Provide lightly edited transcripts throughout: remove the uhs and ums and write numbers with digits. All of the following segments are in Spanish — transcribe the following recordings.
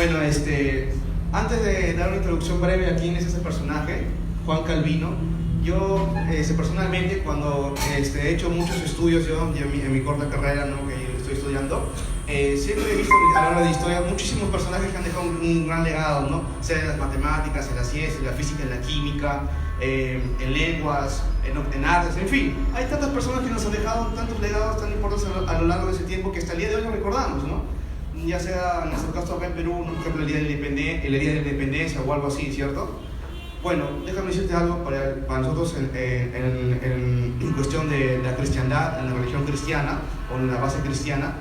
Bueno, antes de dar una introducción breve a quién es ese personaje, Juan Calvino, yo personalmente cuando he hecho muchos estudios en mi corta carrera, ¿no?, que estoy estudiando, siempre he visto a lo largo de la historia muchísimos personajes que han dejado un gran legado, ¿no? Sea en las matemáticas, en la ciencia, en la física, en la química, en lenguas, en artes, en fin. Hay tantas personas que nos han dejado tantos legados tan importantes a lo largo de ese tiempo que hasta el día de hoy lo recordamos, ¿no? Ya sea en nuestro caso acá en Perú, ¿no?, por ejemplo el Día de la Independencia o algo así, ¿cierto? Bueno, déjame decirte algo para nosotros en cuestión de la cristiandad, en la religión cristiana o en la base cristiana.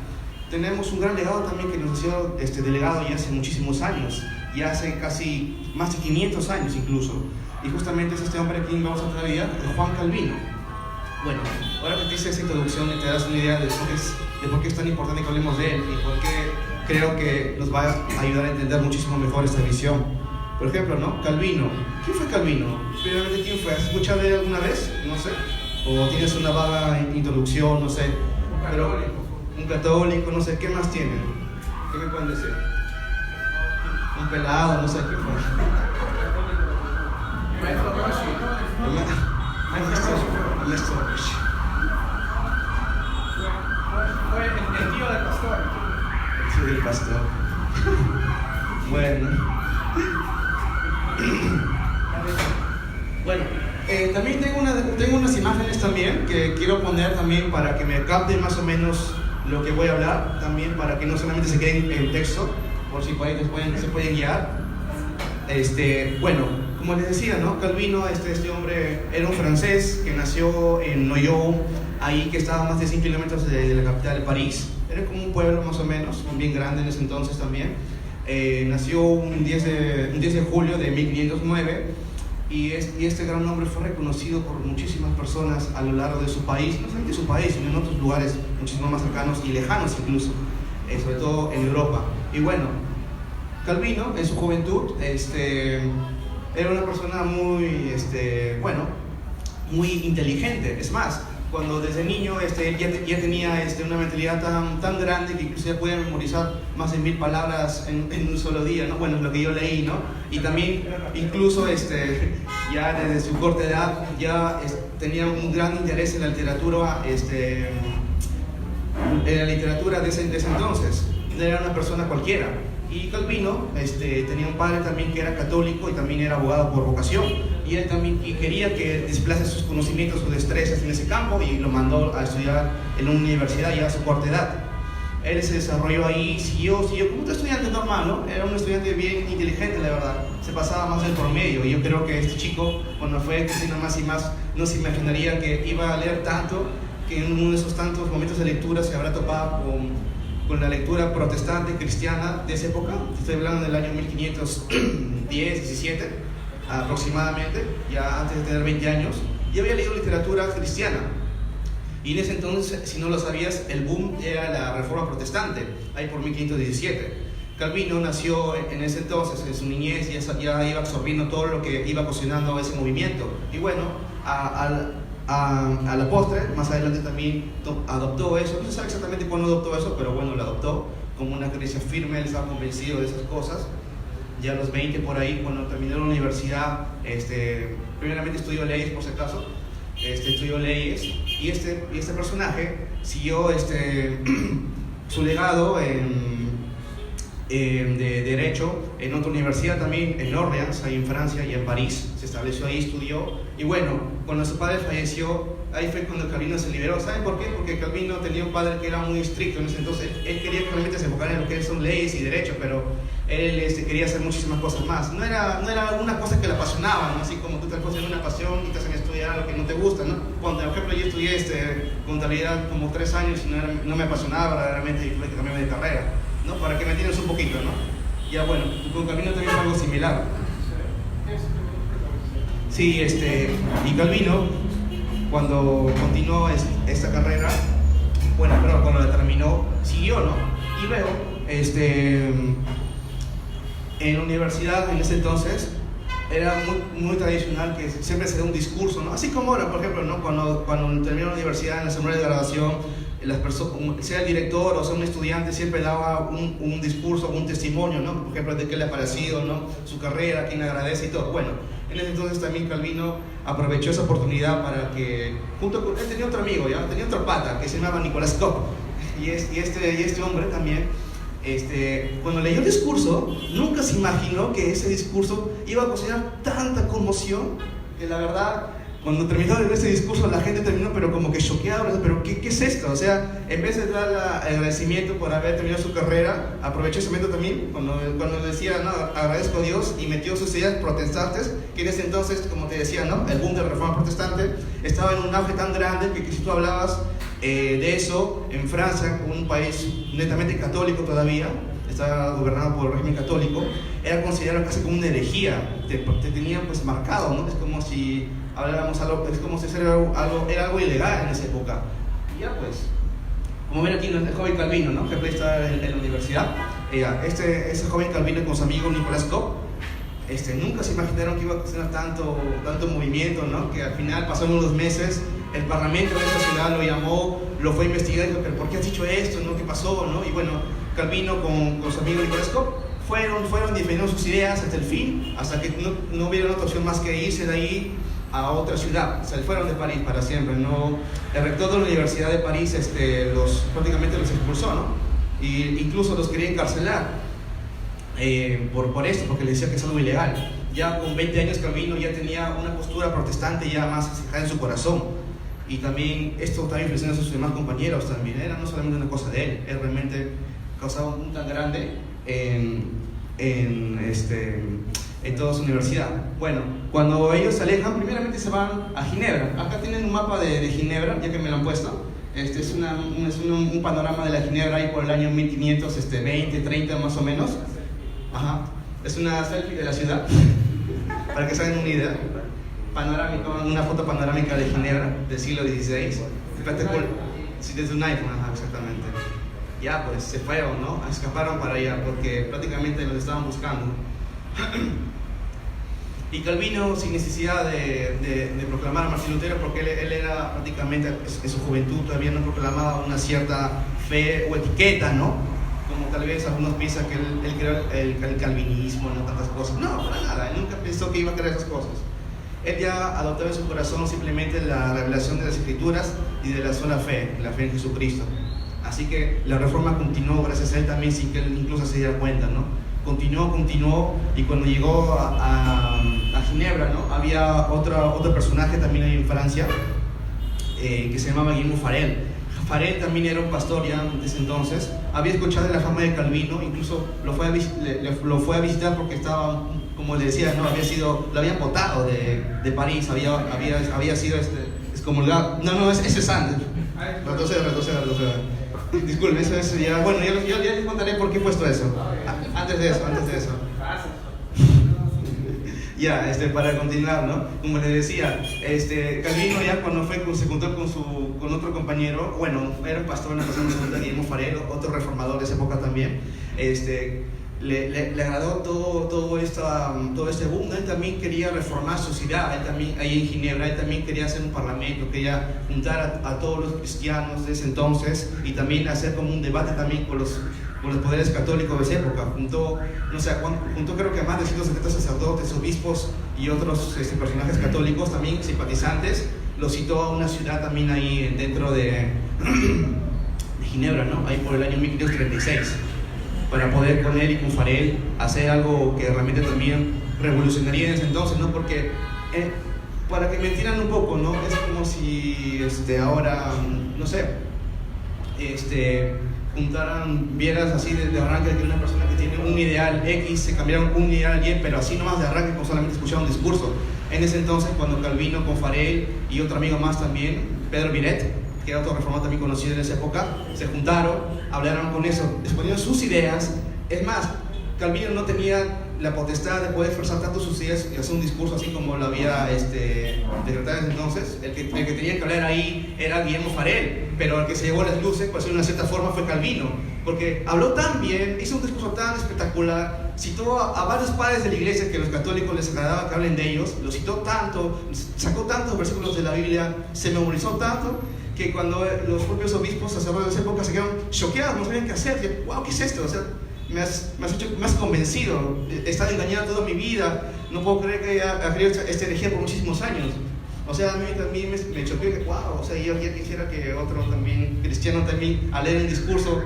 Tenemos un gran legado también que nos ha sido delegado ya hace muchísimos años, ya hace casi más de 500 años incluso. Y justamente es este hombre a quien vamos a traer hoy, Juan Calvino. Bueno, ahora que te hice esa introducción te das una idea de por qué es tan importante que hablemos de él y por qué creo que nos va a ayudar a entender muchísimo mejor esta visión. Por ejemplo, ¿no? Calvino. ¿Quién fue Calvino? Primeramente, ¿quién fue? ¿Has escuchado de él alguna vez? No sé. O tienes una vaga introducción, no sé. Un católico, no sé. ¿Qué más tienen? ¿Qué me pueden decir? Un pelado, no sé. ¿Qué fue? Maestro Roshi. Fue el tío del pastor. Sí, del pastor. Bueno, también tengo unas imágenes también que quiero poner también para que me capten más o menos lo que voy a hablar, también para que no solamente se queden en texto, por si se pueden guiar. Bueno, como les decía, ¿no? Calvino, este hombre era un francés que nació en Noyon, ahí que estaba a más de 100 kilómetros de la capital de París. Era como un pueblo más o menos, bien grande en ese entonces también. Nació un 10 de julio de 1509 y este gran hombre fue reconocido por muchísimas personas a lo largo de su país, no solamente de su país, sino en otros lugares muchísimo más cercanos y lejanos incluso, sobre todo en Europa. Y bueno, Calvino en su juventud era una persona muy, muy inteligente. Es más, cuando desde niño ya tenía una mentalidad tan grande que incluso ya podía memorizar más de 1000 palabras en un solo día, ¿no? Bueno, es lo que yo leí, ¿no? Y también incluso ya desde su corta edad ya tenía un gran interés en la literatura, de ese entonces. No era una persona cualquiera. Y Calvino tenía un padre también que era católico y también era abogado por vocación. Y él también quería que desplace sus conocimientos, sus destrezas en ese campo y lo mandó a estudiar en una universidad ya a su corta edad. Él se desarrolló ahí, siguió como un estudiante normal, ¿no? Era un estudiante bien inteligente, la verdad. Se pasaba más del promedio y yo creo que este chico, cuando fue creciendo más y más, no se imaginaría que iba a leer tanto, que en uno de esos tantos momentos de lectura se habrá topado con la lectura protestante cristiana de esa época. Estoy hablando del año 1510, 17 aproximadamente, ya antes de tener 20 años, y había leído literatura cristiana. Y en ese entonces, si no lo sabías, el boom era la Reforma Protestante, ahí por 1517. Calvino nació en ese entonces, en su niñez, ya iba absorbiendo todo lo que iba cocinando ese movimiento. Y bueno, a la postre, más adelante también adoptó eso. No se sabe exactamente cuándo adoptó eso, pero bueno, lo adoptó como una creencia firme. Él estaba convencido de esas cosas. Ya a los 20 por ahí, cuando terminó la universidad, primeramente estudió leyes, por si acaso. Estudió leyes y este personaje siguió su legado de derecho en otra universidad también, en Orleans, ahí en Francia y en París. Se estableció ahí, estudió. Y bueno, cuando su padre falleció, ahí fue cuando Calvino se liberó. ¿Saben por qué? Porque Calvino tenía un padre que era muy estricto en ese entonces. Él quería que realmente se enfocara en lo que son leyes y derechos, pero él quería hacer muchísimas cosas más. No era alguna cosa que le apasionaba, ¿no? Así como tú te pones en una pasión y te hacen estudiar algo que no te gusta, ¿no? Cuando, por ejemplo, yo estudié contabilidad como 3 años y no me apasionaba verdaderamente y tuve que cambiarme de carrera, ¿no? Para que me entiendas un poquito, ¿no? Ya bueno, con Calvino también fue algo similar. Sí, y Calvino, cuando continuó esta carrera, bueno, pero cuando la terminó, siguió, ¿no? Y luego, en la universidad, en ese entonces, era muy tradicional que siempre se dé un discurso, ¿no? Así como ahora, por ejemplo, ¿no? Cuando terminó la universidad, en la asamblea de graduación, sea el director o sea un estudiante, siempre daba un discurso, un testimonio, ¿no? Por ejemplo, de qué le ha parecido, ¿no? Su carrera, quién le agradece y todo. Bueno, en ese entonces también Calvino aprovechó esa oportunidad para que, junto con él tenía otro amigo, ¿ya? Tenía otro pata que se llamaba Nicolás Koch, y este hombre también, cuando leyó el discurso, nunca se imaginó que ese discurso iba a ocasionar tanta conmoción, que la verdad, cuando terminó de ver ese discurso, la gente terminó pero como que choqueada, pero ¿qué es esto? O sea, en vez de dar el agradecimiento por haber terminado su carrera, aprovechó ese momento también, cuando decía, no, agradezco a Dios, y metió sus ideas protestantes, que en ese entonces, como te decía, ¿no? El boom de la reforma protestante estaba en un auge tan grande que si tú hablabas de eso en Francia, un país netamente católico todavía, estaba gobernado por el régimen católico, era considerado casi como una herejía, te tenían pues marcado, ¿no? Es como si habláramos algo, es como si era algo ilegal en esa época. Y ya pues, como ven aquí el joven Calvino, ¿no? Que está en la universidad, ese joven Calvino con su amigo Nicolás Koch, nunca se imaginaron que iba a tener tanto movimiento, ¿no? Que al final pasaron unos meses, el parlamento de esa ciudad lo llamó, lo fue a investigar y dijo, pero ¿por qué has dicho esto? ¿No? ¿Qué pasó? ¿No? Y bueno, Calvino con su amigo Nicolás Koch fueron defendiendo sus ideas hasta el fin, hasta que no hubiera otra opción más que irse de ahí a otra ciudad. Se fueron de París para siempre, ¿no? El rector de la Universidad de París prácticamente los expulsó, ¿no? Y incluso los quería encarcelar por esto, porque le decía que es algo ilegal. Ya con 20 años Calvino ya tenía una postura protestante ya más fijada en su corazón. Y también esto también influenció a sus demás compañeros también. Era no solamente una cosa de él, realmente causaba un tan grande en toda su universidad. Bueno, cuando ellos se alejan, primeramente se van a Ginebra. Acá tienen un mapa de Ginebra, ya que me lo han puesto. Es un panorama de la Ginebra ahí por el año 1520, 30 más o menos. Ajá. Es una selfie de la ciudad, para que se hagan una idea. Panorámica, una foto panorámica de Ginebra del siglo XVI. Sí, desde un iPhone, ajá, exactamente. Ya pues se fueron, ¿no? Escaparon para allá porque prácticamente los estaban buscando. Y Calvino, sin necesidad de proclamar a Martín Lutero, porque él era prácticamente en su juventud, todavía no proclamaba una cierta fe o etiqueta, ¿no? Como tal vez algunos piensan que él creó el calvinismo, no tantas cosas. No, para nada, él nunca pensó que iba a creer esas cosas. Él ya adoptaba en su corazón simplemente la revelación de las Escrituras y de la sola fe, la fe en Jesucristo. Así que la reforma continuó gracias a él también, sin que él incluso se diera cuenta, ¿no? Continuó, y cuando llegó a Ginebra, ¿no? Había otro personaje también ahí en Francia, que se llamaba Guillermo Farel. Farel también era un pastor ya desde entonces, había escuchado de la fama de Calvino, incluso lo fue a visitar porque estaba, como le decía, ¿no? Lo habían botado de París, había sido excomulgado. No, ese es antes. Retroceda. Disculpe, eso ya. Bueno, yo les contaré por qué he puesto eso. Antes de eso. Ya, para continuar, ¿no? Como les decía, Calvino ya cuando se juntó con otro compañero, bueno, era un pastor, una persona segunda, Guillermo Farel, otro reformador de esa época también, le agradó todo este boom. Él también quería reformar su ciudad, él también, ahí en Ginebra, él también quería hacer un parlamento, quería juntar a todos los cristianos de ese entonces y también hacer como un debate también con los poderes católicos de esa época. Juntó creo que a más de 170 sacerdotes, obispos y otros personajes católicos también simpatizantes. Lo citó a una ciudad también ahí dentro de Ginebra, ¿no? Ahí por el año 1536, para poder con él y con Farel hacer algo que realmente también revolucionaría en ese entonces, ¿no? Porque para que me entiendan un poco, ¿no? Es como si ahora, no sé, vieras así de arranque que una persona que tiene un ideal X se cambiaron un ideal Y, pero así nomás de arranque, con solamente escuchar un discurso. En ese entonces, cuando Calvino con Farel y otro amigo más también, Pedro Viret, que era otro reformador también conocido en esa época, se juntaron, hablaron con eso, exponieron sus ideas. Es más, Calvino no tenía la potestad de poder expresar tanto sus ideas y hacer un discurso así como lo había decretado en ese entonces. El que tenía que hablar ahí era Guillermo Farel, pero el que se llevó las luces, pues de una cierta forma, fue Calvino, porque habló tan bien, hizo un discurso tan espectacular, citó a varios padres de la iglesia que a los católicos les agradaba que hablen de ellos, lo citó tanto, sacó tantos versículos de la Biblia, se memorizó tanto, que cuando los propios obispos, sacerdotes de esa época se quedaron choqueados, no sabían qué hacer. Wow, ¿qué es esto? O sea, me has convencido, he estado engañado toda mi vida, no puedo creer que haya creído esta herejía por muchísimos años. O sea, a mí también me choqueó que, wow, o sea, yo ya quisiera que otro también, cristiano también, al leer el discurso,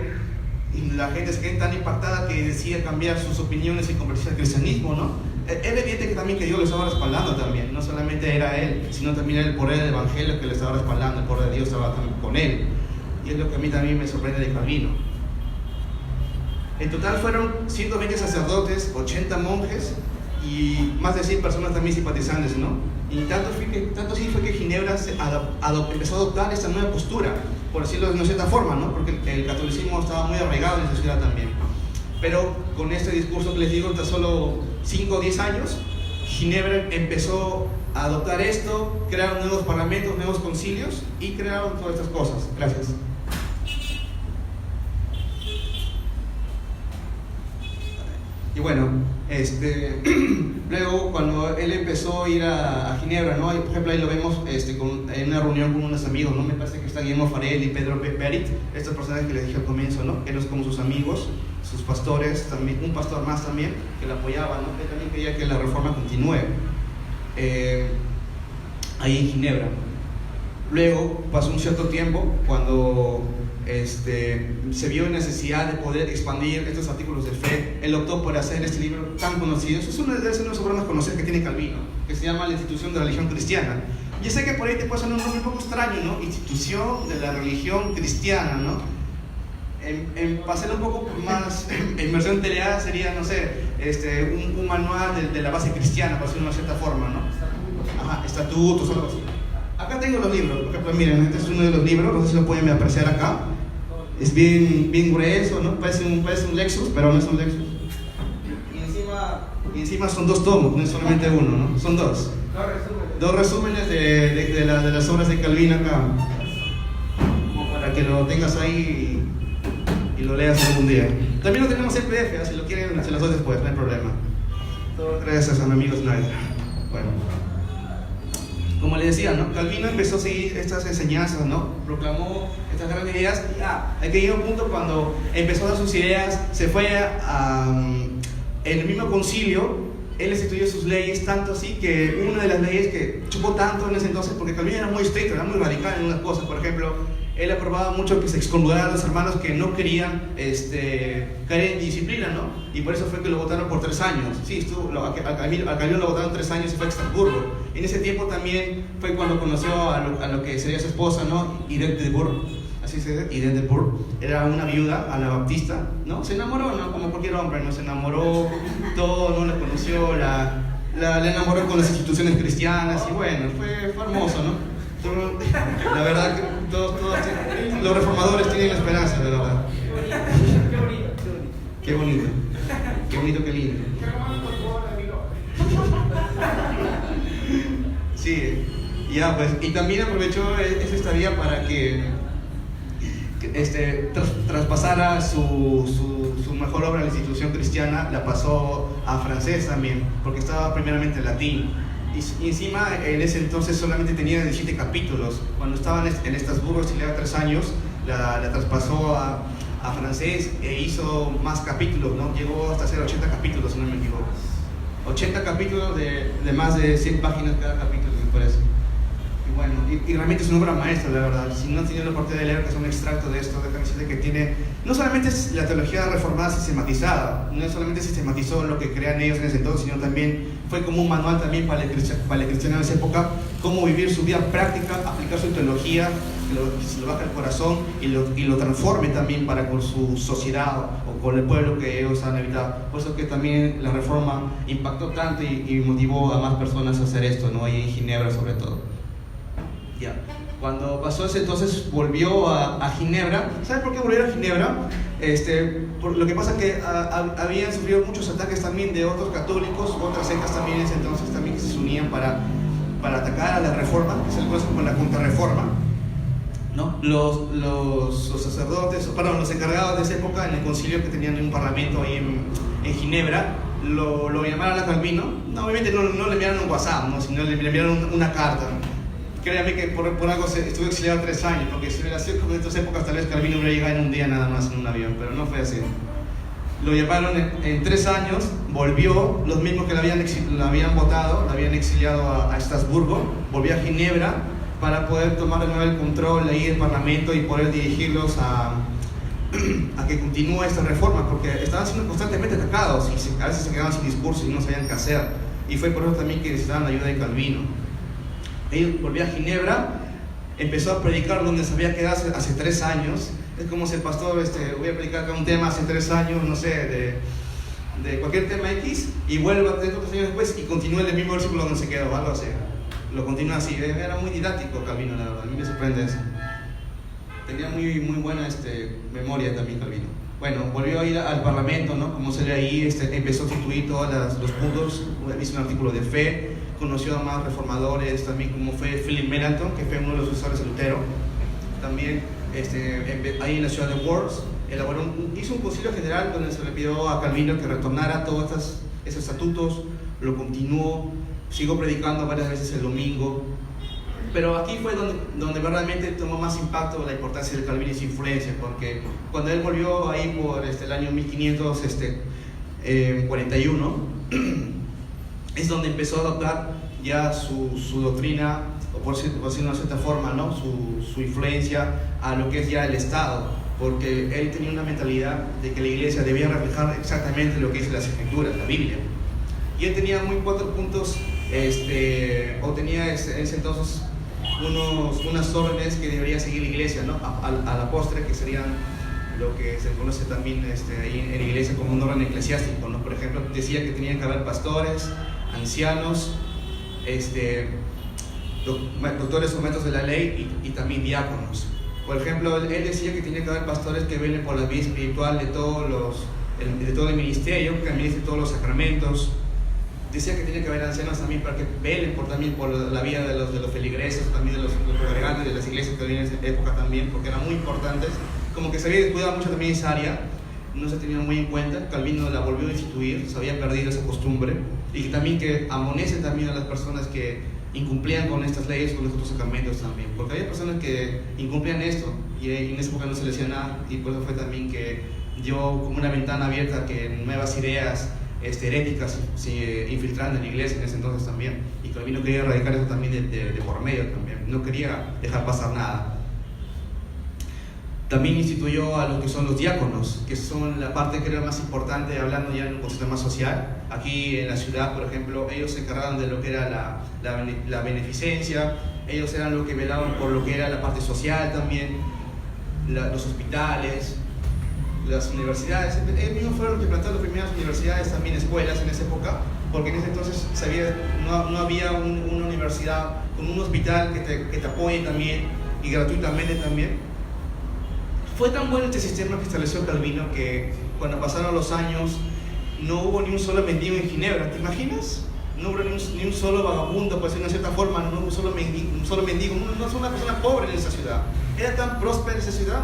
y la gente se quede tan impactada que decida cambiar sus opiniones y convertirse al cristianismo, ¿no? Era evidente que también que Dios lo estaba respaldando también, no solamente era él, sino también era el poder del evangelio que le estaba respaldando, el poder de Dios estaba también con él. Y es lo que a mí también me sorprende de Calvino. En total fueron 120 sacerdotes, 80 monjes y más de 100 personas también simpatizantes, ¿no? Y tanto sí fue que Ginebra empezó a adoptar esta nueva postura, por decirlo de una cierta forma, ¿no? Porque el catolicismo estaba muy arraigado en esa ciudad también. Pero con este discurso que les digo, hasta solo 5 o 10 años, Ginebra empezó a adoptar esto, crearon nuevos parlamentos, nuevos concilios y crearon todas estas cosas. Gracias. Y bueno, luego cuando él empezó a ir a Ginebra, ¿no? Por ejemplo, ahí lo vemos en una reunión con unos amigos, ¿no? Me parece que está Guillermo Farel y Pedro Berit, estos personajes que les dije al comienzo, ¿no? Ellos como sus amigos, sus pastores, también, un pastor más también, que lo apoyaba, ¿no? Él también quería que la reforma continúe ahí en Ginebra. Luego pasó un cierto tiempo cuando se vio necesidad de poder expandir estos artículos de fe. Él optó por hacer este libro tan conocido. Es uno de los obras más conocidas que tiene Calvino, que se llama La Institución de la Religión Cristiana. Yo sé que por ahí te puede sonar un nombre un poco extraño, ¿no? Institución de la Religión Cristiana, ¿no? Para hacerlo un poco más en versión teleada sería, no sé, un manual de la base cristiana, para decirlo de una cierta forma, ¿no? Ajá, estatutos, algo así. Acá tengo los libros, por ejemplo, miren, este es uno de los libros, no sé si lo pueden apreciar acá. Es bien grueso, ¿no? Parece un Lexus, pero no es un Lexus. Y encima son 2 tomos, no es solamente uno, ¿no? Son 2. 2 resúmenes de las obras de Calvino acá. Como para que lo tengas ahí y lo leas algún día. También lo tenemos en PDF, si lo quieren se los doy después, no hay problema. Todo gracias a mi amigo Snyder. Bueno. Como les decía, ¿no? Calvino empezó a seguir estas enseñanzas, ¿no? Proclamó estas grandes ideas y hay que llegar a un punto cuando empezó a dar sus ideas, se fue en el mismo concilio, él instituyó sus leyes, tanto así que una de las leyes que chupó tanto en ese entonces, porque Calvino era muy estricto, era muy radical en unas cosas, por ejemplo, él aprobaba mucho que se excomulgaran a los hermanos que no querían caer en disciplina, ¿no? Y por eso fue que lo votaron por 3 años. Sí, a Calvino lo votaron 3 años y fue a Estrasburgo. En ese tiempo también fue cuando conoció a lo que sería su esposa, ¿no? Irene de Bourg, así se dice, Irene de Bourg. Era una viuda anabaptista, ¿no? Se enamoró, ¿no? Como cualquier hombre, ¿no? Se enamoró, todo, ¿no? La conoció, la enamoró con las instituciones cristianas y bueno, fue hermoso, ¿no? La verdad que todos los reformadores tienen esperanza, de verdad. Qué bonito, qué lindo. Sí, ya pues, y también aprovechó esa estadía para que traspasara su mejor obra, la institución cristiana, la pasó a francés también, porque estaba primeramente en latín. Y encima en ese entonces solamente tenía 17 capítulos. Cuando estaba en Estrasburgo, estudiaba 3 años, la traspasó a francés e hizo más capítulos, ¿no? Llegó hasta hacer 80 capítulos, si no me equivoco. 80 capítulos de más de 100 páginas cada capítulo, me parece. Y bueno, y realmente es una obra maestra, la verdad. Si no han tenido la oportunidad de leer, que es un extracto de esto, déjame decirte que tiene, no solamente es la teología reformada sistematizada, no solamente sistematizó lo que crean ellos en ese entonces, sino también fue como un manual también para el cristiano en esa época, cómo vivir su vida práctica, aplicar su teología, que se lo baja el corazón y lo transforme también para con su sociedad o con el pueblo que ellos han habitado. Por eso que también la reforma impactó tanto y motivó a más personas a hacer esto, ¿no? Ahí en Ginebra sobre todo. Ya. Cuando pasó ese entonces volvió a Ginebra. ¿Saben por qué volvió a Ginebra? Por lo que pasa que habían sufrido muchos ataques también de otros católicos, otras sectas también en ese entonces también que se unían para atacar a la reforma, que se le conoce como la contrarreforma, ¿no? Los sacerdotes, perdón, los encargados de esa época en el concilio que tenían un parlamento ahí en Ginebra, lo llamaron a Calvino. No, obviamente no le enviaron un WhatsApp, ¿no? Sino le enviaron una carta. créame que por algo estuve exiliado 3 años, porque si hubiera sido como en estas épocas, tal vez Calvino hubiera llegado en un día nada más en un avión, pero no fue así. Lo llevaron en 3 años, volvió, los mismos que lo habían votado, lo habían exiliado a Estrasburgo, volvió a Ginebra para poder tomar de nuevo el control ahí del Parlamento y poder dirigirlos a que continúe esta reforma, porque estaban siendo constantemente atacados y a veces se quedaban sin discurso y no sabían qué hacer. Y fue por eso también que necesitaban la ayuda de Calvino. Él volvió a Ginebra, empezó a predicar donde se había quedado hace 3 años. Es como si el pastor voy a predicar acá un tema hace 3 años, no sé, de cualquier tema X, y vuelve a 3 años después y continúa en el mismo versículo donde se quedó, algo así. Lo continúa así. Era muy didáctico Calvino, la verdad, a mí me sorprende eso. Tenía muy buena memoria también Calvino. Bueno, volvió a ir al Parlamento, ¿no? Como se lee ahí, empezó a sustituir todos los puntos, hizo un artículo de fe, conoció a más reformadores, también como fue Philip Melanchthon, que fue uno de los sucesores de Lutero. También ahí en la ciudad de Worms, hizo un concilio general donde se le pidió a Calvino que retornara todos esos estatutos, lo continuó, siguió predicando varias veces el domingo. Pero aquí fue donde verdaderamente tomó más impacto la importancia de Calvino y su influencia, porque cuando él volvió ahí por el año 1541, es donde empezó a adoptar ya su doctrina, o por decirlo de una cierta forma, ¿no? su influencia a lo que es ya el Estado, porque él tenía una mentalidad de que la iglesia debía reflejar exactamente lo que es las Escrituras, la Biblia. Y él tenía 4 puntos, o tenía en ese entonces unas órdenes que debería seguir la iglesia, ¿no? A la postre, que serían lo que se conoce también ahí en la iglesia como un orden eclesiástico, ¿no? Por ejemplo, decía que tenían que haber pastores, ancianos, doctores o maestros de la ley y también diáconos. Por ejemplo, él decía que tenía que haber pastores que velen por la vida espiritual de todo el ministerio, que administren todos los sacramentos. Decía que tenía que haber ancianos también para que velen también por la vida de los feligreses, también de los congregantes de las iglesias que había en esa época también, porque eran muy importantes. Como que se había descuidado mucho también esa área, no se tenía muy en cuenta. Calvino la volvió a instituir, se había perdido esa costumbre, y también que amonese también a las personas que incumplían con estas leyes, con estos sacramentos también, porque había personas que incumplían esto y en esa época no se les decía nada, y por eso fue también que dio como una ventana abierta que nuevas ideas heréticas se infiltrando en la iglesia en ese entonces también, y Calvino quería erradicar eso también de por medio también, no quería dejar pasar nada. También instituyó a lo que son los diáconos, que son la parte que era más importante, hablando ya en un contexto más social. Aquí en la ciudad, por ejemplo, ellos se encargaban de lo que era la beneficencia, ellos eran los que velaban por lo que era la parte social también, los hospitales, las universidades. Ellos mismos fueron los que plantaron las primeras universidades, también escuelas en esa época, porque en ese entonces no había una universidad con un hospital que te apoye también y gratuitamente también. Fue tan bueno este sistema que estableció Calvino que cuando pasaron los años no hubo ni un solo mendigo en Ginebra. ¿Te imaginas? No hubo ni un solo vagabundo, por decirlo de una cierta forma, no hubo un solo mendigo, no fue una persona pobre en esa ciudad. Era tan próspera esa ciudad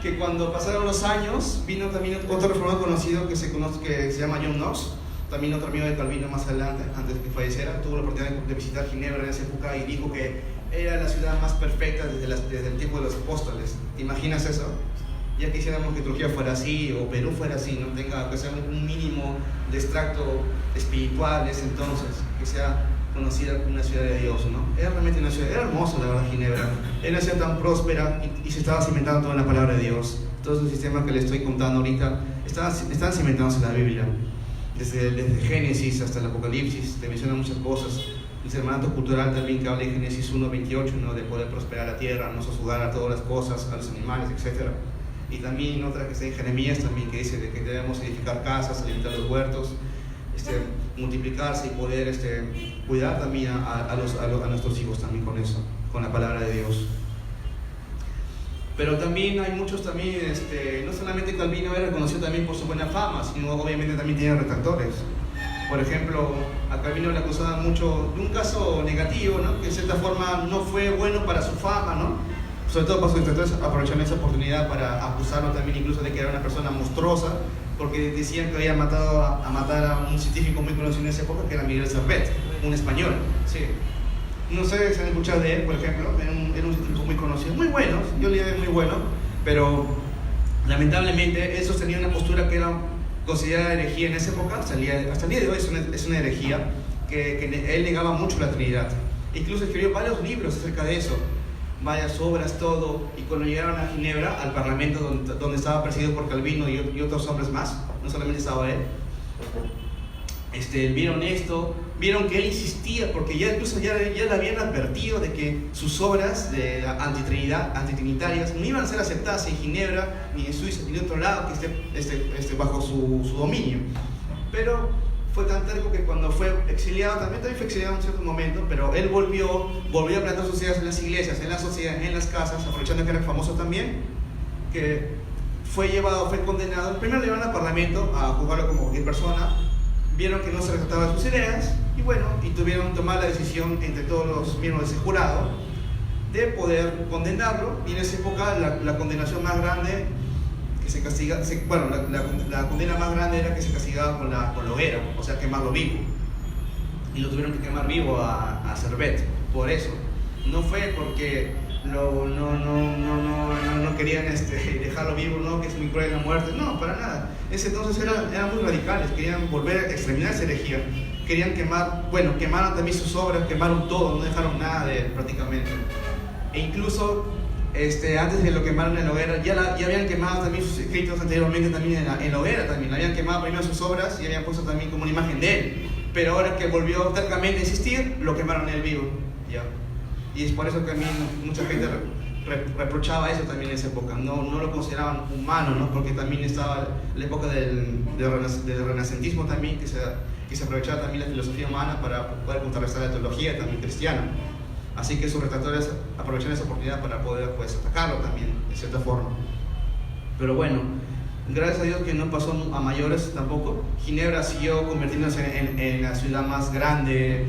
que cuando pasaron los años vino también otro reformador conocido que se llama John Knox, también otro amigo de Calvino más adelante, antes de que falleciera. Tuvo la oportunidad de visitar Ginebra en esa época y dijo que era la ciudad más perfecta desde el tiempo de los apóstoles. ¿Te imaginas eso? Ya quisiéramos que Trujillo fuera así, o Perú fuera así, no tenga que ser un mínimo de extracto espiritual de ese entonces, que sea conocida como una ciudad de Dios, ¿no? Era realmente una ciudad, era hermosa la verdad Ginebra, era una ciudad tan próspera y se estaba cimentando toda en la palabra de Dios. Todo ese sistema que le estoy contando ahorita están cimentados en la Biblia, desde Génesis hasta el Apocalipsis, te mencionan muchas cosas. El sermonato cultural también que habla en Génesis 1:28, ¿no? De poder prosperar la tierra, no sosjugar a todas las cosas, a los animales, etc. Y también otra que está en Jeremías también, que dice de que debemos edificar casas, alimentar los huertos, multiplicarse y poder cuidar también a nuestros hijos también con eso, con la palabra de Dios. Pero también hay muchos también, no solamente Calvino era reconocido también por su buena fama, sino obviamente también tenía retractores. Por ejemplo, a Calvino le acusaban mucho de un caso negativo, ¿no? Que de cierta forma no fue bueno para su fama, ¿no? Sobre todo para sus detractores aprovecharon esa oportunidad para acusarlo también incluso de que era una persona monstruosa, porque decían que había matado a un científico muy conocido en esa época, que era Miguel Servet, un español, sí. No sé si han escuchado de él, por ejemplo, era un científico muy conocido, muy bueno, yo le diría muy bueno, pero lamentablemente él sostenía una postura que era considerada herejía en esa época, hasta el día de hoy es una herejía, que él negaba mucho la Trinidad. Incluso escribió varios libros acerca de eso, varias obras, todo, y cuando llegaron a Ginebra, al parlamento donde estaba presidido por Calvino y otros hombres más, no solamente estaba él, vieron esto, vieron que él insistía, porque ya incluso ya le habían advertido de que sus obras de antitrinitarias no iban a ser aceptadas en Ginebra, ni en Suiza, ni en otro lado que esté bajo su dominio. Pero fue tan terco que cuando fue exiliado, también fue exiliado en cierto momento, pero él volvió a plantar sus ideas en las iglesias, en las sociedades, en las casas, aprovechando que era famoso también, que fue condenado. Primero le llevaron al parlamento a juzgarlo como cualquier persona, vieron que no se respetaban sus ideas y tuvieron que tomar la decisión entre todos los miembros de ese jurado de poder condenarlo. Y en esa época la condenación más grande que se castiga, la condena más grande era que se castigaba con la hoguera, o sea, quemarlo vivo, y lo tuvieron que quemar vivo a Servet. Por eso no fue porque no querían dejarlo vivo, no, que es muy cruel la muerte, no, para nada. Ese entonces eran muy radicales, querían volver a exterminar esa herejía, querían quemaron también sus obras, quemaron todo, no dejaron nada de él prácticamente. E incluso antes de lo quemaron en la hoguera, ya habían quemado también sus escritos anteriormente también en la hoguera, también habían quemado primero sus obras y habían puesto también como una imagen de él, pero ahora que volvió tercamente a insistir, lo quemaron en el vivo, ¿ya? Y es por eso que a mí mucha gente reprochaba eso también en esa época, no lo consideraban humano, ¿no? Porque también estaba la época del renacentismo también, que se aprovechaba también la filosofía humana para poder contrarrestar la teología también cristiana. Así que sus retractores aprovecharon esa oportunidad para poder atacarlo también, de cierta forma. Pero bueno, gracias a Dios que no pasó a mayores tampoco. Ginebra siguió convirtiéndose en la ciudad más grande,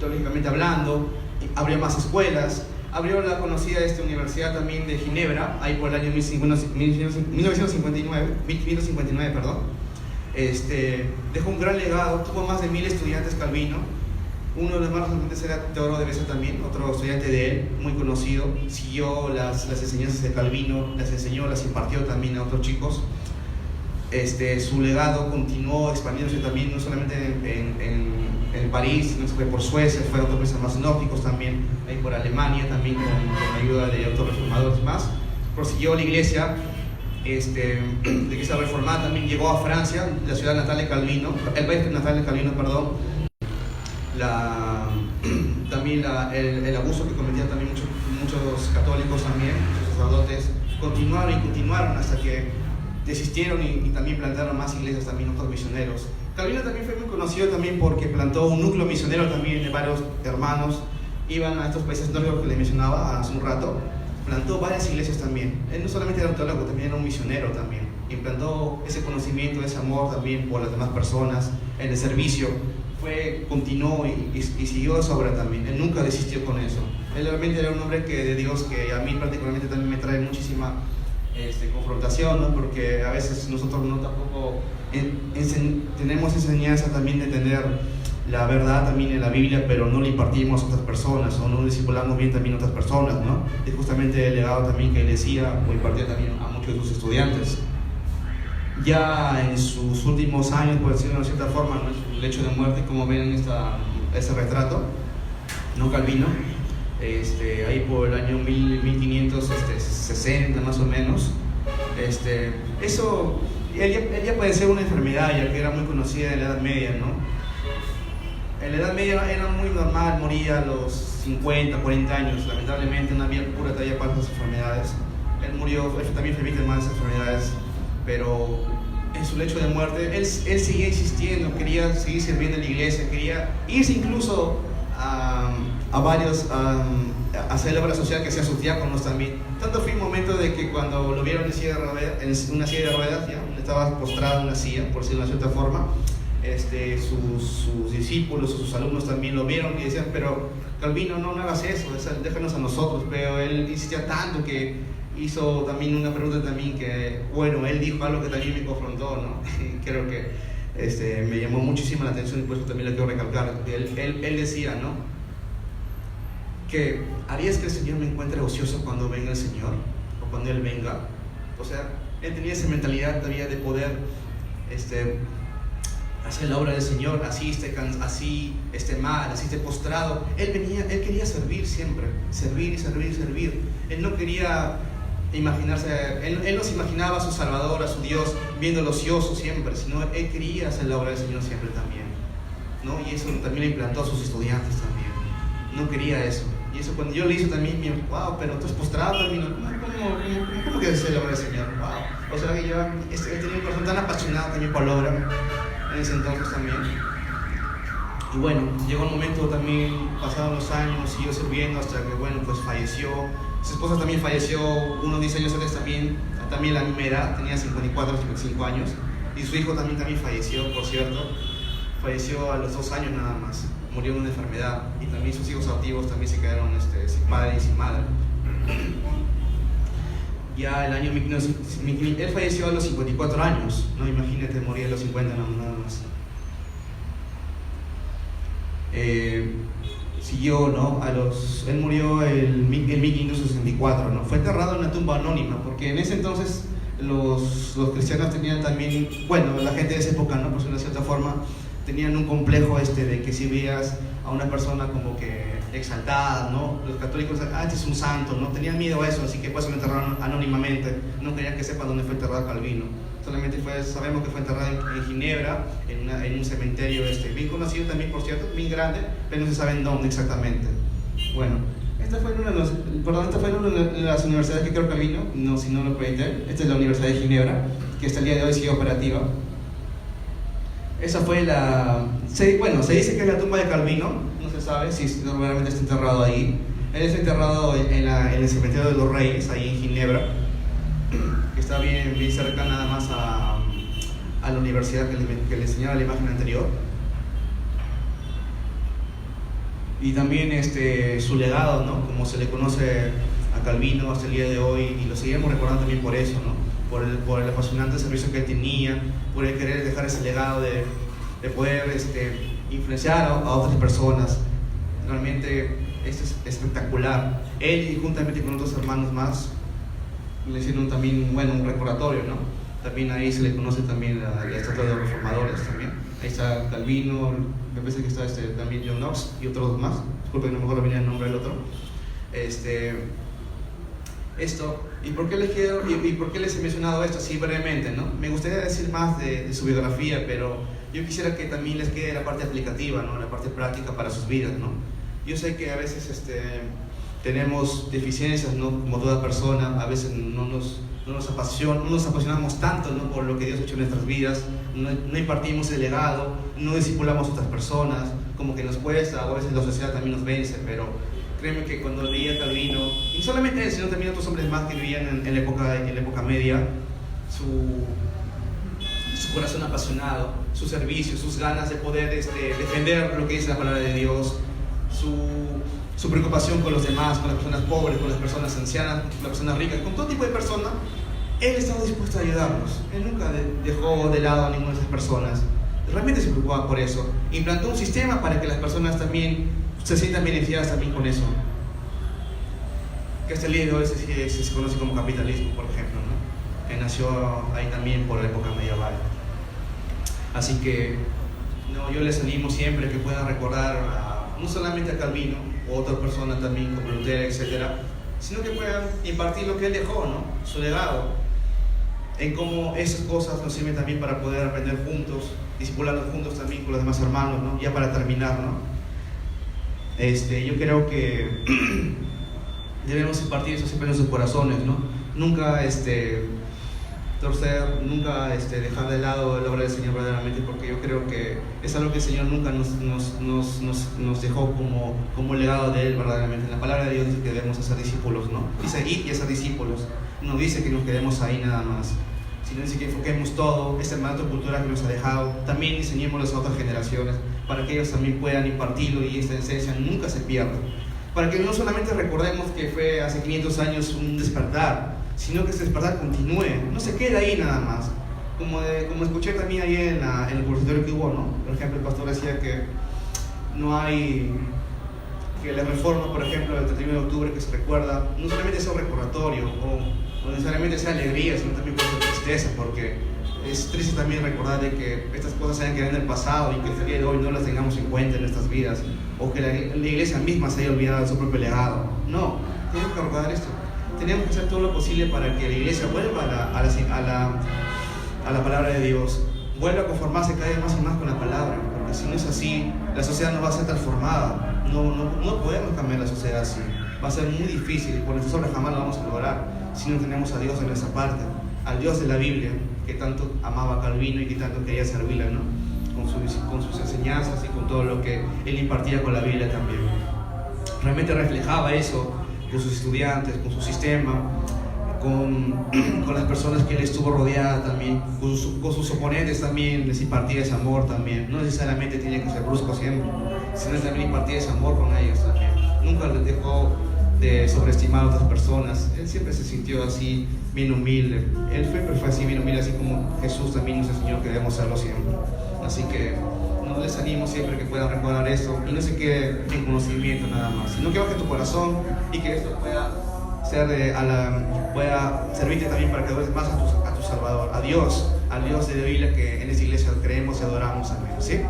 teológicamente hablando, abrió más escuelas, abrió la conocida Universidad también de Ginebra, ahí por el año 1559, perdón. Dejó un gran legado, tuvo más de 1000 estudiantes Calvino. Uno de los más recientes era Teodoro de Beza también, otro estudiante de él, muy conocido. Siguió las enseñanzas de Calvino, las impartió también a otros chicos. Su legado continuó expandiéndose también, no solamente en París, sino que por Suecia, fue a otros países más nórdicos también, ahí por Alemania también, con ayuda de otros reformadores más. Prosiguió la iglesia, de que estaba reformada, también llegó a Francia, la ciudad natal de Calvino, el país natal de Calvino, perdón. También el abuso que cometían también muchos católicos también, muchos sacerdotes, continuaron hasta que desistieron y también plantaron más iglesias también, otros misioneros. Calvino también fue muy conocido también porque plantó un núcleo misionero también de varios hermanos, iban a estos países nórdicos que les mencionaba hace un rato, plantó varias iglesias también. Él no solamente era un teólogo, también era un misionero también, implantó ese conocimiento, ese amor también por las demás personas, en el servicio. Continuó y siguió esa obra también. Él nunca desistió con eso. Él realmente era un hombre de Dios que a mí particularmente también me trae muchísima confrontación, ¿no? Porque a veces nosotros no tampoco tenemos enseñanza también de tener la verdad también en la Biblia, pero no la impartimos a otras personas o no discipulamos bien también a otras personas, ¿no? Es justamente el legado también que él decía o impartía también a muchos de sus estudiantes. Ya en sus últimos años, por decirlo de cierta forma, ¿no? El lecho de muerte, como ven en ese retrato, ¿no? Calvino, ahí por el año 1560 más o menos. Eso, él ya puede ser una enfermedad, ya que era muy conocida en la Edad Media, ¿no? En la Edad Media era muy normal, moría a los 50, 40 años, lamentablemente no había cura todavía para esas enfermedades. Él murió, él también fue víctima de esas enfermedades, pero en su lecho de muerte, él seguía insistiendo, quería seguir sirviendo en la iglesia, quería irse incluso a hacer la obra social que hacía sus diáconos también. Tanto fue un momento de que cuando lo vieron en una silla de ruedas, ya estaba postrado en una silla, por decirlo de cierta forma, sus discípulos o sus alumnos también lo vieron y decían, pero Calvino, no hagas eso, déjanos a nosotros. Pero él insistía tanto que hizo también una pregunta también que, bueno, él dijo algo que también me confrontó, ¿no? Creo que me llamó muchísimo la atención y por eso también le quiero recalcar. Él decía, ¿no? que ¿harías que el Señor me encuentre ocioso cuando venga el Señor? O cuando Él venga. O sea, él tenía esa mentalidad todavía de poder hacer la obra del Señor, así esté mal, así esté postrado. Él quería servir siempre, servir y servir y servir. Él no quería imaginarse, él no se imaginaba a su Salvador, a su Dios, viéndolo ocioso siempre, sino él quería hacer la obra del Señor siempre también, ¿no? Y eso también lo implantó a sus estudiantes también. No quería eso. Y eso cuando yo lo hice también, wow, pero tú has postrado también, ¿cómo que hacer la obra del Señor? Wow. O sea que yo he tenido un corazón tan apasionado también por la obra en ese entonces también. Y bueno, llegó un momento también, pasaron los años, siguió sirviendo hasta que, bueno, pues falleció. Su esposa también falleció unos 10 años antes también la misma edad, tenía 54 o 55 años. Y su hijo también falleció, por cierto. Falleció a los 2 años nada más, murió de una enfermedad. Y también sus hijos adoptivos también se quedaron sin padre y sin madre. Ya el año 1900, él falleció a los 54 años, ¿no? Imagínate, morir a los 50 nada más. Siguió, ¿no? Él murió en 1564, ¿no? Fue enterrado en una tumba anónima, porque en ese entonces los cristianos tenían también, bueno, la gente de esa época, ¿no? Por de una cierta forma, tenían un complejo de que si veías a una persona como que exaltada, ¿no? Los católicos, este es un santo, ¿no? Tenían miedo a eso, así que pues lo enterraron anónimamente. No querían que sepan dónde fue enterrado Calvino. Solamente sabemos que fue enterrado en Ginebra, en un cementerio bien conocido también, por cierto, bien grande, pero no se sabe en dónde exactamente. Bueno, esta fue una de las universidades que creo que vino, no, si no lo proyecté. Esta es la Universidad de Ginebra, que hasta el día de hoy sigue operativa. Esa fue se dice que es la tumba de Calvino, no se sabe si realmente está enterrado ahí. Él está enterrado en el cementerio de los Reyes, ahí en Ginebra, que está bien cerca nada más a la universidad que le enseñaba la imagen anterior. Y también su legado, ¿no? Como se le conoce a Calvino hasta el día de hoy, y lo seguimos recordando también por eso, ¿no? Por el apasionante servicio que él tenía, por el querer dejar ese legado de poder influenciar a otras personas. Realmente esto es espectacular. Él, y juntamente con otros hermanos más, le hicieron también, bueno, un recordatorio, ¿no? También ahí se le conoce también la estatua de los reformadores también. Ahí está Calvino, me parece que está también John Knox y otros más. Disculpen, no me acuerdo bien el nombre del otro. ¿Y por qué les he mencionado esto así brevemente, ¿no? Me gustaría decir más de su biografía, pero yo quisiera que también les quede la parte aplicativa, ¿no? La parte práctica para sus vidas, ¿no? Yo sé que a veces tenemos deficiencias, ¿no? Como toda persona, a veces no nos apasionamos tanto, ¿no? Por lo que Dios ha hecho en nuestras vidas, no impartimos el legado, no discipulamos a otras personas, como que nos cuesta, o a veces la sociedad también nos vence, pero créeme que cuando leía Calvino, y no solamente él, sino también otros hombres más que vivían en la época media, su corazón apasionado, su servicio, sus ganas de poder defender lo que dice la palabra de Dios, su preocupación con los demás, con las personas pobres, con las personas ancianas, con las personas ricas, con todo tipo de personas, él estaba dispuesto a ayudarlos. Él nunca dejó de lado a ninguna de esas personas. Realmente se preocupaba por eso. Implantó un sistema para que las personas también se sientan beneficiadas también con eso. Que este día de hoy se conoce como capitalismo, por ejemplo, ¿no? Que nació ahí también por la época medieval. Así que yo les animo siempre que puedan recordar no solamente a Calvino o otras personas también como Lutero, etcétera, sino que puedan impartir lo que él dejó, ¿no? Su legado, en cómo esas cosas nos sirven también para poder aprender juntos, discipularnos juntos también con los demás hermanos, ¿no? Ya para terminar, ¿no? Yo creo que debemos impartir eso siempre en nuestros corazones, ¿no? Nunca torcer, nunca dejar de lado la obra del Señor verdaderamente, porque yo creo que es algo que el Señor nunca nos dejó como legado de Él verdaderamente. En la palabra de Dios dice que debemos hacer discípulos, ¿no? Dice ir y hacer discípulos, no dice que nos quedemos ahí nada más, sino dice que enfoquemos todo, este mandato cultural que nos ha dejado, también enseñémoslo a otras generaciones, para que ellos también puedan impartirlo y esta esencia nunca se pierda. Para que no solamente recordemos que fue hace 500 años un despertar, sino que ese despertar continúe, no se quede ahí nada más. Como escuché también ahí en el conversatorio que hubo, ¿no? Por ejemplo, el pastor decía que no hay que la reforma, por ejemplo, del 31 de octubre que se recuerda, no solamente sea un recordatorio o necesariamente sea alegría, sino también puede ser tristeza, porque es triste también recordar de que estas cosas hayan quedado en el pasado y que el día de hoy no las tengamos en cuenta en nuestras vidas, o que la iglesia misma se haya olvidado de su propio legado. No, tenemos que recordar esto. Tenemos que hacer todo lo posible para que la iglesia vuelva a la palabra de Dios, vuelva a conformarse cada vez más y más con la palabra, porque si no es así, la sociedad no va a ser transformada. No podemos cambiar la sociedad así. Va a ser muy difícil y por nosotros jamás lo vamos a lograr si no tenemos a Dios en nuestra parte, al Dios de la Biblia, que tanto amaba a Calvino y que tanto quería servirle, ¿no? Con sus enseñanzas y con todo lo que él impartía con la Biblia también. Realmente reflejaba eso con sus estudiantes, con su sistema, con las personas que él estuvo rodeada también, con sus oponentes también les impartía ese amor también. No necesariamente tiene que ser brusco siempre, sino también impartía ese amor con ellos también. Nunca les dejó de sobreestimar a otras personas. Él siempre se sintió así, bien humilde. Él siempre fue así, bien humilde, así como Jesús también nos enseñó que debemos serlo siempre. Así que no les animo siempre que puedan recordar esto y no se quede en conocimiento nada más, sino que baje tu corazón y que esto pueda servirte también para que adores más a tu Salvador, a Dios, al Dios de la Biblia que en esta iglesia creemos y adoramos. Amén. ¿Sí?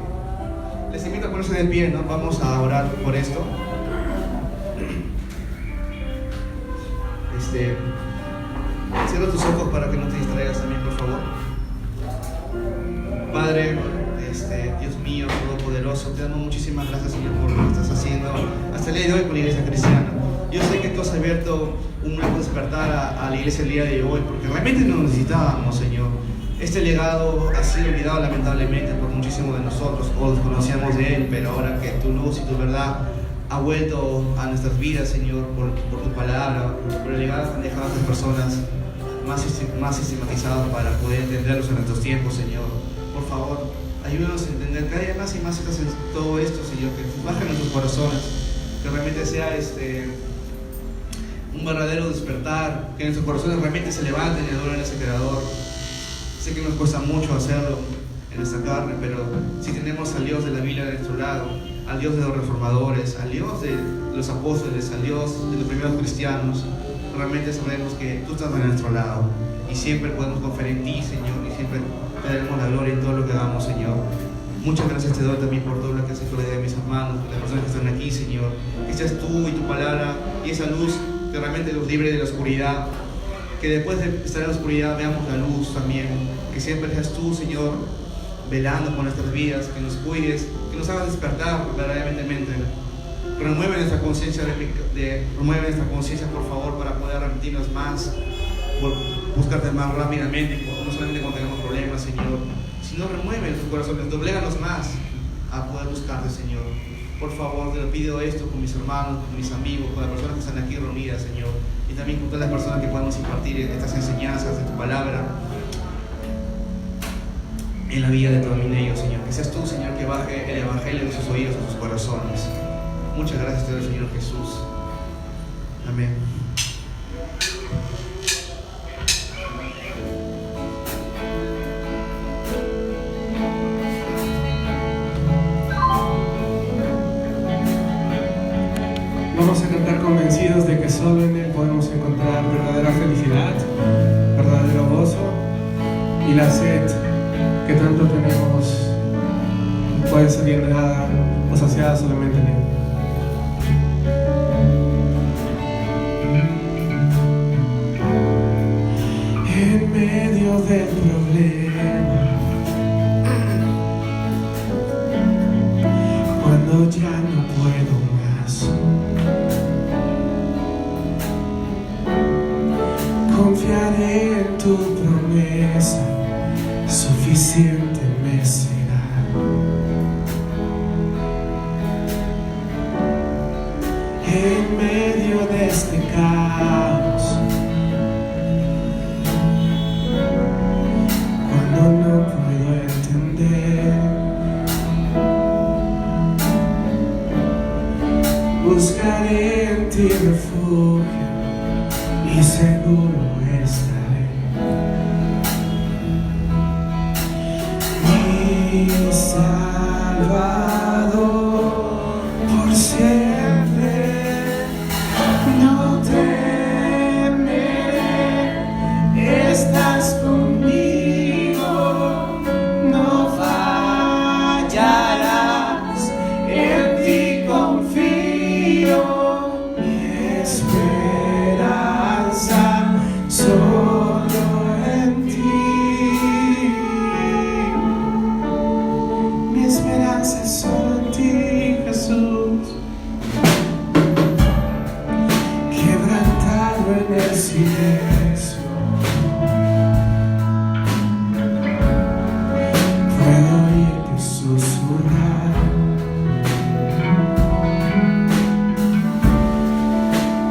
Les invito a ponerse de pie, ¿no? Vamos a orar por esto. Cierra tus ojos para que no te distraigas también, por favor. Padre, Dios mío, Todopoderoso, te damos muchísimas gracias, Señor, por lo que estás haciendo hasta el día de hoy con la iglesia cristiana. Yo sé que tú has abierto un nuevo despertar a la iglesia el día de hoy, porque realmente nos necesitábamos, Señor. Este legado ha sido olvidado lamentablemente por muchísimos de nosotros, o desconocíamos de él, pero ahora que tu luz y tu verdad ha vuelto a nuestras vidas, Señor, por tu palabra, por el legado que han dejado a estas personas más sistematizadas para poder entenderlos en nuestros tiempos, Señor. Por favor, ayúdanos a entender cada día más y más todo esto, Señor, que baje en nuestros corazones, que realmente sea un verdadero despertar, que nuestros corazones realmente se levanten y adoren a ese Creador. Sé que nos cuesta mucho hacerlo en nuestra carne, pero si tenemos al Dios de la Biblia de nuestro lado, al Dios de los reformadores, al Dios de los apóstoles, al Dios de los primeros cristianos, realmente sabemos que tú estás de nuestro lado y siempre podemos confiar en ti, Señor, y siempre te daremos la gloria en todo lo que hagamos, Señor. Muchas gracias te doy también por todo lo que has hecho de mis hermanos, de las personas que están aquí, Señor. Que seas tú y tu palabra y esa luz que realmente nos libre de la oscuridad, que después de estar en la oscuridad veamos la luz también, que siempre seas tú, Señor, velando por nuestras vidas, que nos cuides, que nos hagas despertar verdaderamente. Remueve nuestra conciencia, por favor, para poder arrepentirnos más, por buscarte más rápidamente, no solamente cuando tengamos problemas, Señor, sino remueve nuestros corazones, dobléganos más a poder buscarte, Señor. Por favor, te lo pido esto con mis hermanos, con mis amigos, con las personas que están aquí reunidas, Señor, y también con todas las personas que podamos impartir estas enseñanzas de tu palabra en la vida de todos ellos, Señor. Que seas tú, Señor, que baje el evangelio en sus oídos, en sus corazones. Muchas gracias te doy, Señor Jesús. Amén. Vamos a cantar convencidos de que solo en Él podemos encontrar verdadera felicidad, verdadero gozo, y la sed que tanto tenemos puede ser llenada o saciada solamente en Él. En medio del problema, cuando ya no puedo más, confiaré en tu promesa, suficiente me será. En medio de este caos, cuando no puedo entender, buscaré en ti refugio y seguro estaré. Mi Salvador por siempre esperanza solo en ti, Jesús. Quebrantado en el silencio, puedo oírte susurrar.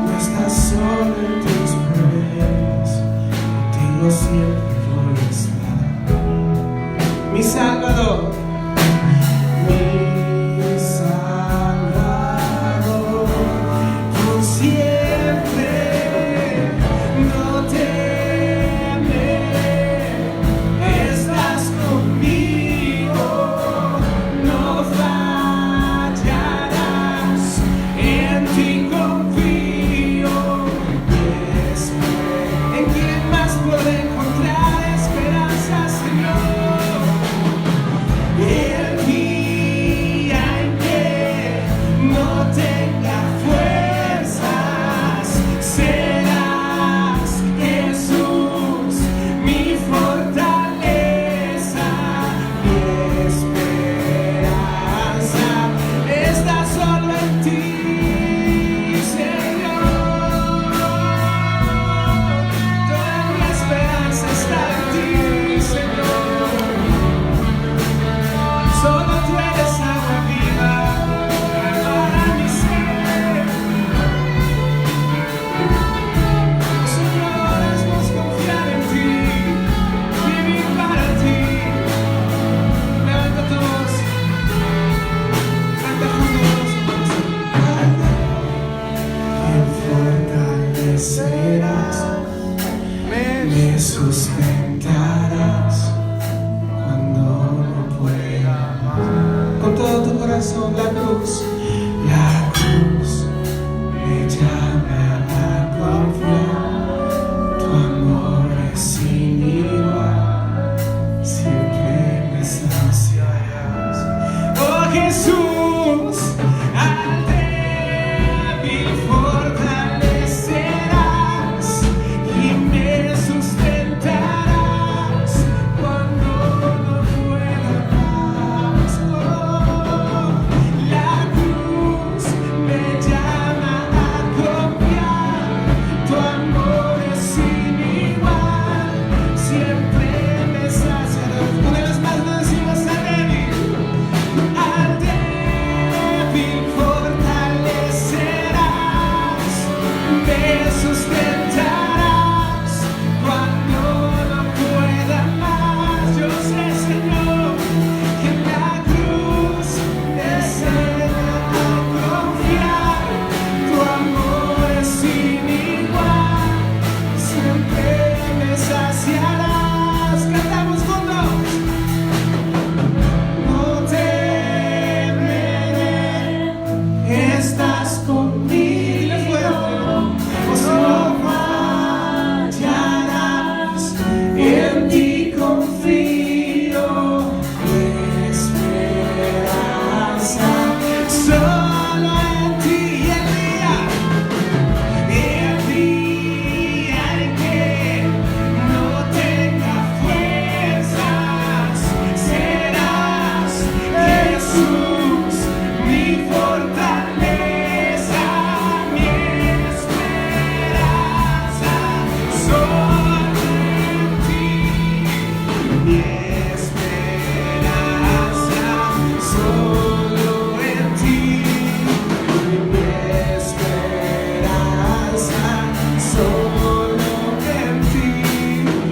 No estás solo en tus problemas, contigo siempre voy a estar. Mi Salvador, mi Salvador, por siempre no temeré. Estás conmigo, no fallarás, en ti confío y espero. ¿En quién más puedo encontrar esperanza, Señor? El día en que no tenga fuerzas, serás, Jesús, mi fortaleza, mi esperanza. Está solo en ti, Señor. Toda mi esperanza está en ti, Señor. Solo tú eres agua viva para mi ser. Señor, haznos confiar en ti, vivir para ti. Levanta tu voz, canta juntos. Me fortalecerás, me sustentarás cuando no pueda más. Con todo tu corazón, la cruz me llama a confiar. Tu amor es sin igual, siempre me saciarás. Oh Jesús, al débil fortalecerás y me sustentarás cuando no pueda más. Oh, la cruz me llama a confiar. Tu amor es sin igual, siempre me saciarás. Una vez más lo decimos: al débil fortalecerás, me sustentarás cuando no pueda más. Yo sé, Señor, que en la cruz me enseña a confiar. Tu amor es sin igual, siempre me saciarás. Cantamos juntos. No temeré, estás conmigo. No fallarás, en ti confío, mi esperanza solo en ti. El día en que no tenga fuerzas, serás, Jesús, mi fortaleza, mi esperanza solo en ti. Mi esperanza solo en ti. Mi esperanza solo en ti,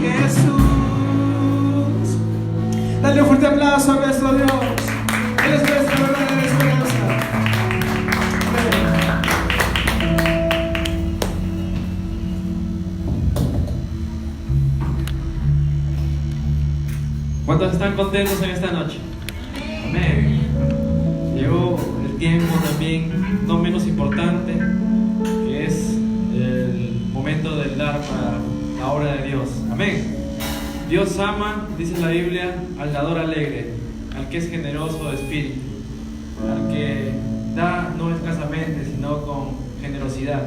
Jesús. Dale un fuerte aplauso a nuestro Dios. Él es nuestra verdadera esperanza. ¿Cuántos están contentos en esta noche? Amén. Llegó el tiempo también, no menos importante, que es el momento del dar para la obra de Dios. Amén. Dios ama, dice la Biblia, al dador alegre, al que es generoso de espíritu, al que da no escasamente, sino con generosidad.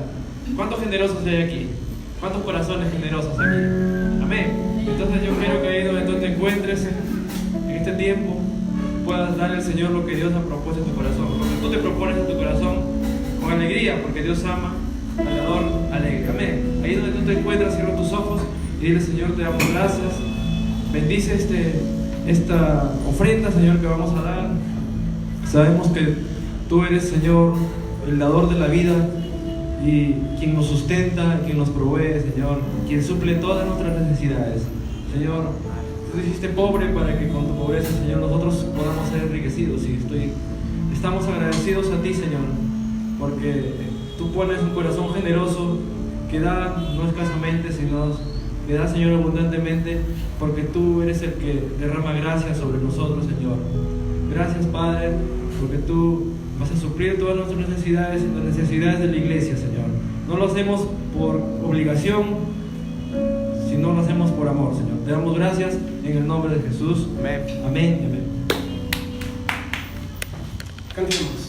¿Cuántos generosos hay aquí? ¿Cuántos corazones generosos aquí? Amén. Entonces yo quiero que ahí donde tú te encuentres en este tiempo puedas dar al Señor lo que Dios ha propuesto en tu corazón, lo que tú te propones en tu corazón con alegría, porque Dios ama al dador alegre. Amén. Ahí donde tú te encuentras, cierra tus ojos y dile: Señor, te damos gracias. Bendice esta ofrenda, Señor, que vamos a dar. Sabemos que tú eres, Señor, el dador de la vida y quien nos sustenta, quien nos provee, Señor, quien suple todas nuestras necesidades. Señor, tú hiciste pobre para que con tu pobreza, Señor, nosotros podamos ser enriquecidos. Y estamos agradecidos a ti, Señor, porque tú pones un corazón generoso que da no escasamente, sino que da, Señor, abundantemente, porque tú eres el que derrama gracia sobre nosotros, Señor. Gracias, Padre, porque tú vas a suplir todas nuestras necesidades y las necesidades de la iglesia, Señor. No lo hacemos por obligación, sino lo hacemos por amor, Señor. Te damos gracias en el nombre de Jesús. Amén. Amén. Amén. Cantemos.